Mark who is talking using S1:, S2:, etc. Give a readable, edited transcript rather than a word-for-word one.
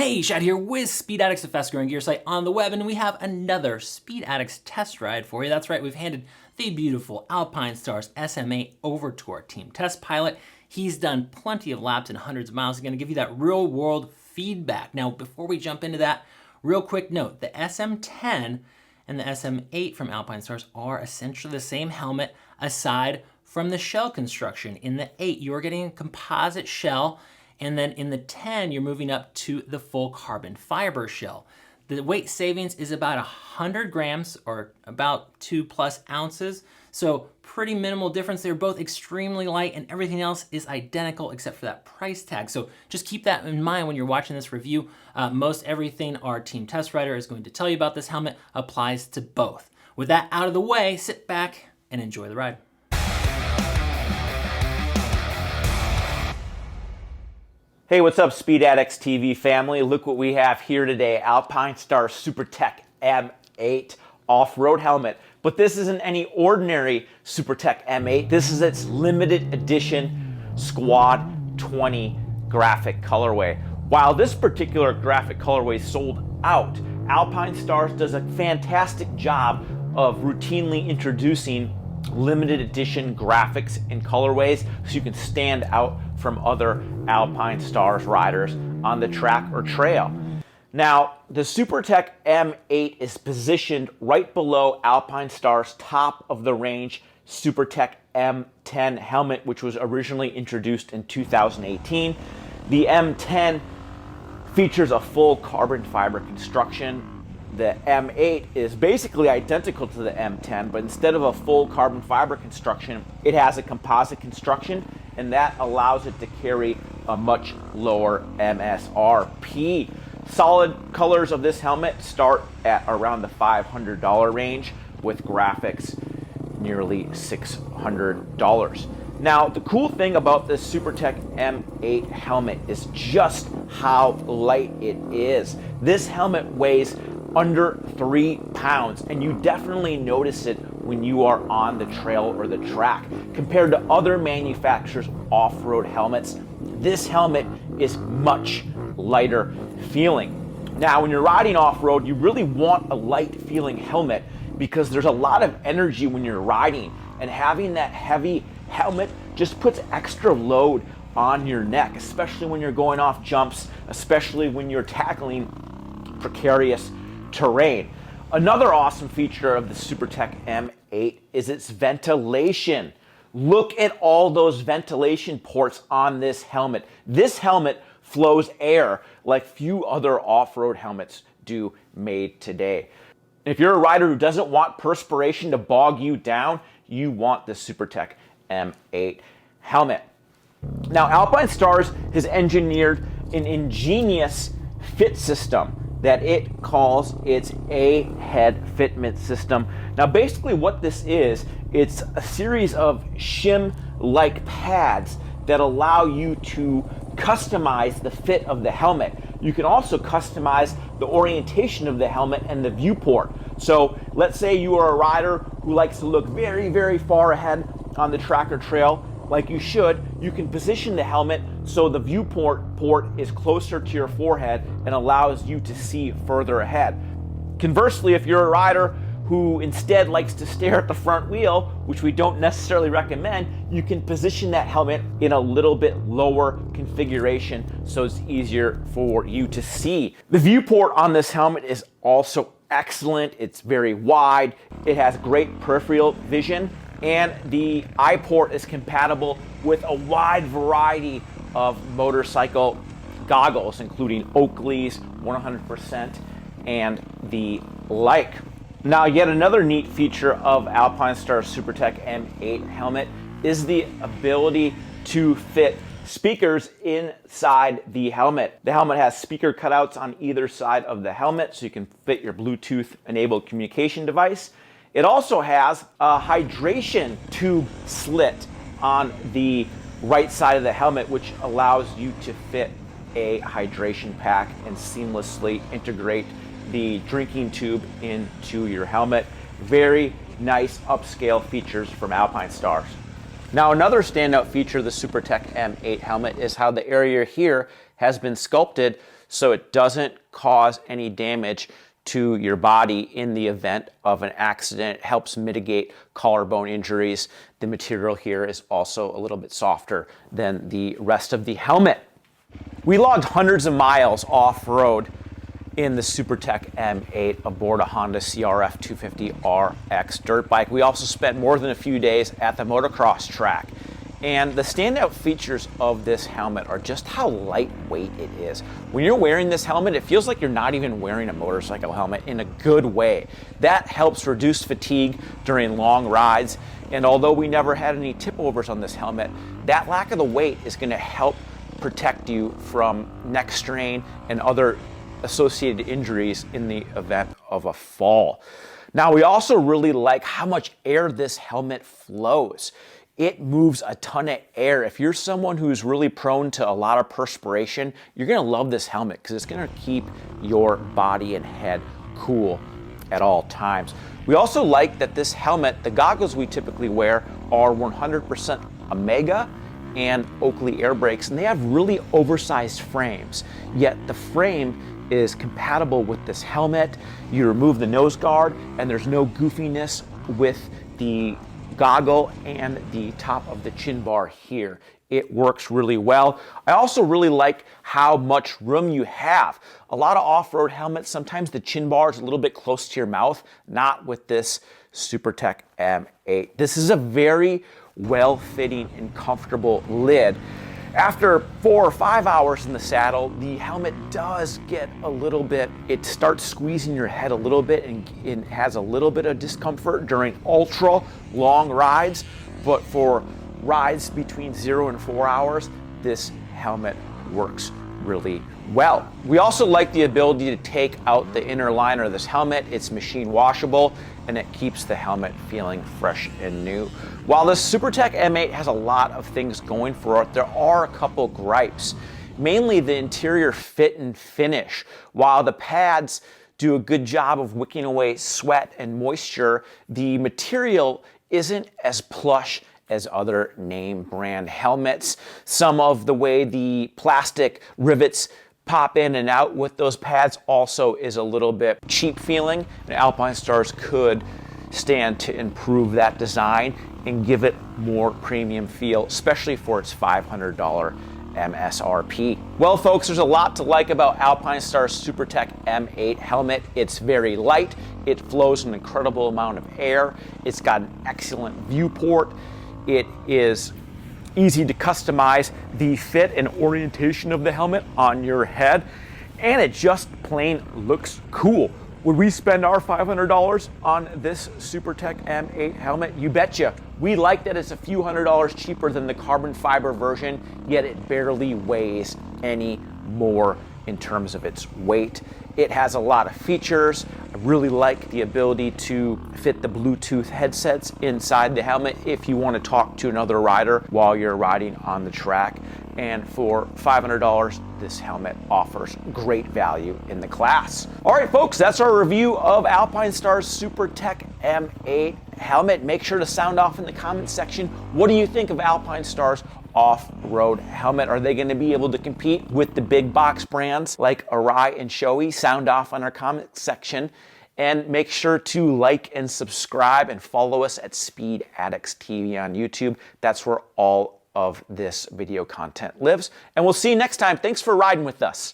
S1: Hey, Shad here with Speed Addicts, the fast growing gear site on the web, and we have another Speed Addicts test ride for you. That's right, we've handed the beautiful Alpinestars SM8 over to our team test pilot. He's done plenty of laps and hundreds of miles. He's gonna give you that real world feedback. Now, before we jump into that, real quick note, the SM10 and the SM8 from Alpinestars are essentially the same helmet aside from the shell construction. In the 8, you're getting a composite shell, and then in the 10, you're moving up to the full carbon fiber shell. The weight savings is about 100 grams or about 2+ ounces. So pretty minimal difference. They're both extremely light and everything else is identical except for that price tag. So just keep that in mind when you're watching this review. Most everything our team test rider is going to tell you about this helmet applies to both. With that out of the way, sit back and enjoy the ride.
S2: Hey, what's up, Speed Addicts TV family? Look what we have here today, Alpinestars Supertech M8 off-road helmet. But this isn't any ordinary Supertech M8. This is its limited edition Squad 20 graphic colorway. While this particular graphic colorway sold out, Alpinestars does a fantastic job of routinely introducing limited edition graphics and colorways so you can stand out from other Alpinestars riders on the track or trail. Now, the Supertech M8 is positioned right below Alpinestars' top of the range Supertech M10 helmet, which was originally introduced in 2018. The M10 features a full carbon fiber construction. The M8 is basically identical to the M10, but instead of a full carbon fiber construction, it has a composite construction, and that allows it to carry a much lower MSRP. Solid colors of this helmet start at around the $500 range, with graphics nearly $600. Now, the cool thing about this Supertech M8 helmet is just how light it is. This helmet weighs under 3 pounds, and you definitely notice it when you are on the trail or the track. Compared to other manufacturers' off-road helmets, this helmet is much lighter feeling. Now, when you're riding off-road, you really want a light feeling helmet because there's a lot of energy when you're riding, and having that heavy helmet just puts extra load on your neck, especially when you're going off jumps, especially when you're tackling precarious terrain. Another awesome feature of the Supertech M8 is its ventilation. Look at all those ventilation ports on this helmet. This helmet flows air like few other off-road helmets do made today. If you're a rider who doesn't want perspiration to bog you down, you want the Supertech M8 helmet. Now, Alpinestars has engineered an ingenious fit system that it calls its A-head fitment system. Now, basically what this is, it's a series of shim-like pads that allow you to customize the fit of the helmet. You can also customize the orientation of the helmet and the viewport. So let's say you are a rider who likes to look very, very far ahead on the track or trail, like you should. You can position the helmet so the viewport is closer to your forehead and allows you to see further ahead. Conversely, if you're a rider who instead likes to stare at the front wheel, which we don't necessarily recommend, you can position that helmet in a little bit lower configuration so it's easier for you to see. The viewport on this helmet is also excellent. It's very wide. It has great peripheral vision, and the eye port is compatible with a wide variety of motorcycle goggles, including Oakley's 100% and the like. Now, yet another neat feature of Alpinestars Supertech M8 helmet is the ability to fit speakers inside the helmet. The helmet has speaker cutouts on either side of the helmet so you can fit your Bluetooth enabled communication device. It also has a hydration tube slit on the right side of the helmet, which allows you to fit a hydration pack and seamlessly integrate the drinking tube into your helmet. Very nice upscale features from Alpinestars. Now, another standout feature of the Supertech M8 helmet is how the area here has been sculpted so it doesn't cause any damage to your body in the event of an accident. It helps mitigate collarbone injuries. The material here is also a little bit softer than the rest of the helmet. We logged hundreds of miles off-road in the Supertech M8 aboard a Honda CRF 250 RX dirt bike. We also spent more than a few days at the motocross track. And the standout features of this helmet are just how lightweight it is. When you're wearing this helmet, it feels like you're not even wearing a motorcycle helmet in a good way. That helps reduce fatigue during long rides. And although we never had any tip overs on this helmet, that lack of the weight is going to help protect you from neck strain and other associated injuries in the event of a fall. Now, we also really like how much air this helmet flows. It moves a ton of air. If you're someone who's really prone to a lot of perspiration, you're gonna love this helmet because it's gonna keep your body and head cool at all times. We also like that this helmet, the goggles we typically wear are 100% Omega and Oakley air brakes, and they have really oversized frames, yet the frame is compatible with this helmet. You remove the nose guard and there's no goofiness with the goggle and the top of the chin bar here. It works really well. I also really like how much room you have. A lot of off-road helmets, sometimes the chin bar is a little bit close to your mouth, not with this Supertech M8. This is a very well-fitting and comfortable lid. After 4 or 5 hours in the saddle, the helmet does get a little bit, it starts squeezing your head a little bit and it has a little bit of discomfort during ultra long rides. But for rides between 0 and 4 hours, this helmet works really well. We also like the ability to take out the inner liner of this helmet. It's machine washable and it keeps the helmet feeling fresh and new. While the Supertech M8 has a lot of things going for it, there are a couple gripes. Mainly the interior fit and finish. While the pads do a good job of wicking away sweat and moisture, the material isn't as plush as other name brand helmets. Some of the way the plastic rivets pop in and out with those pads also is a little bit cheap feeling, and Alpinestars could stand to improve that design and give it more premium feel, especially for its $500 MSRP. Well, folks, there's a lot to like about Alpinestars Supertech M8 helmet. It's very light, it flows an incredible amount of air, it's got an excellent viewport, it is easy to customize the fit and orientation of the helmet on your head, and it just plain looks cool. Would we spend our $500 on this Supertech M8 helmet? You betcha. We like that it's a few $100s cheaper than the carbon fiber version, yet it barely weighs any more in terms of its weight. It has a lot of features. I really like the ability to fit the Bluetooth headsets inside the helmet if you want to talk to another rider while you're riding on the track. And for $500, this helmet offers great value in the class. All right, folks, that's our review of Alpinestars Supertech M8 helmet. Make sure to sound off in the comments section. What do you think of Alpinestars off-road helmet? Are they going to be able to compete with the big box brands like Arai and Shoei? Sound off on our comment section. And make sure to like and subscribe and follow us at Speed Addicts TV on YouTube. That's where all of this video content lives. And we'll see you next time. Thanks for riding with us.